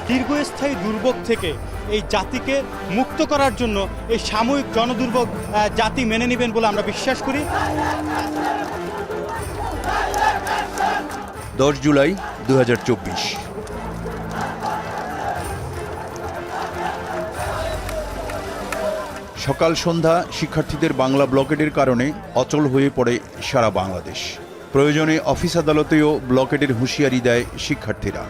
দীর্ঘস্থায়ী দুর্ভোগ থেকে এই জাতিকে মুক্ত করার জন্য এই সাময়িক জনদুর্ভোগ জাতি মেনে নেবেন বলে আমরা বিশ্বাস করি। 10 জুলাই 2024। সকাল সন্ধ্যা শিক্ষার্থীদের বাংলা ব্লকেডের কারণে অচল হয়ে পড়ে সারা বাংলাদেশ। প্রয়োজনে অফিস আদালতেও ব্লকেডের হুঁশিয়ারি দেয় শিক্ষার্থীরা।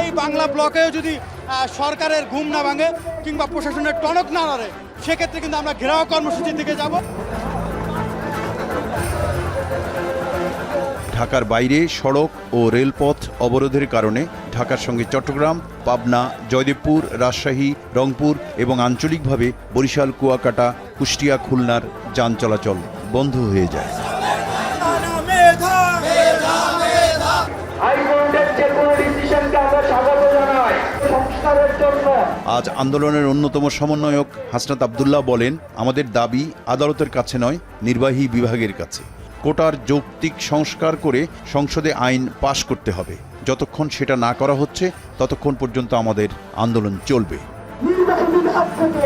এই বাংলা ব্লকেও যদি সরকারের ঘুম না ভাঙে কিংবা প্রশাসনের টনক না নড়ে, সেক্ষেত্রে কিন্তু আমরা ঘেরাও কর্মসূচির দিকে যাব। ঢাকার বাইরে সড়ক ও রেলপথ অবরোধের কারণে ঢাকার সঙ্গে চট্টগ্রাম, পাবনা, জয়দেবপুর, রাজশাহী, রংপুর এবং আঞ্চলিকভাবে বরিশাল, কুয়াকাটা, কুষ্টিয়া, খুলনার যান চলাচল বন্ধ হয়ে যায়। আজ আন্দোলনের অন্যতম সমন্বয়ক হাসনাত আবদুল্লাহ বলেন, আমাদের দাবি আদালতের কাছে নয়, নির্বাহী বিভাগের কাছে। কোটার যৌক্তিক সংস্কার করে সংসদে আইন পাশ করতে হবে। যতক্ষণ সেটা না করা হচ্ছে ততক্ষণ পর্যন্ত আমাদের আন্দোলন চলবে। নির্বাহী বিভাগ থেকে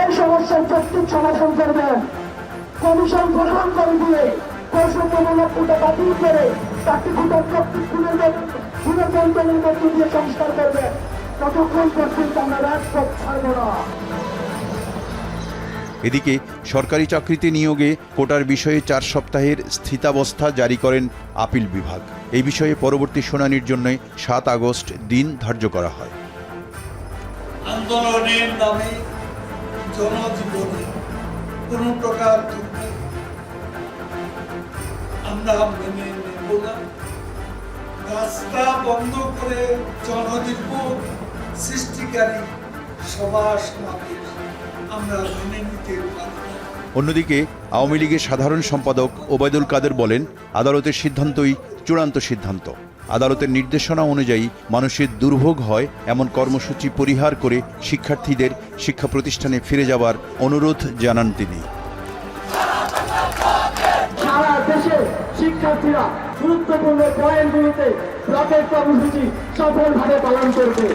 এই সমস্যার যৌক্তিক সমাধান করবেন, কমিশন গঠন করে দিয়ে বৈষম্যমূলক কোটা বাতিল করে 4টি কোটার যৌক্তিক পুনর্বন্টনের মধ্য দিয়ে সংস্কার করবেন। ততক্ষণ পর্যন্ত আমরা রাজপথ ছাড়ব না। এদিকে সরকারি চাকরিতে নিয়োগে কোটার বিষয়ে 4 সপ্তাহের স্থিতাবস্থা জারি করেন আপিল বিভাগ। এই বিষয়ে পরবর্তী শুনানির জন্য 7 আগস্ট দিন ধার্য করা হয়। আন্দোলনের নামে জনজীবনে কোন প্রকার আমরা মেনে নেব না। রাস্তা বন্ধ করে জনদুর্ভোগ সৃষ্টিকারী সবার সমাবেশ আমরা মেনে নিতে পারি না। অন্যদিকে আওয়ামী লীগের সাধারণ সম্পাদক ওবায়দুল কাদের বলেন, আদালতের সিদ্ধান্তই চূড়ান্ত সিদ্ধান্ত। আদালতের নির্দেশনা অনুযায়ী মানুষের দুর্ভোগ হয় এমন কর্মসূচি পরিহার করে শিক্ষার্থীদের শিক্ষা প্রতিষ্ঠানে ফিরে যাবার অনুরোধ জানান তিনি। সারা দেশে শিক্ষার্থীরা গুরুত্বপূর্ণ পয়েন্টগুলিতে ব্লকের কর্মসূচি সফলভাবে পালন করবে।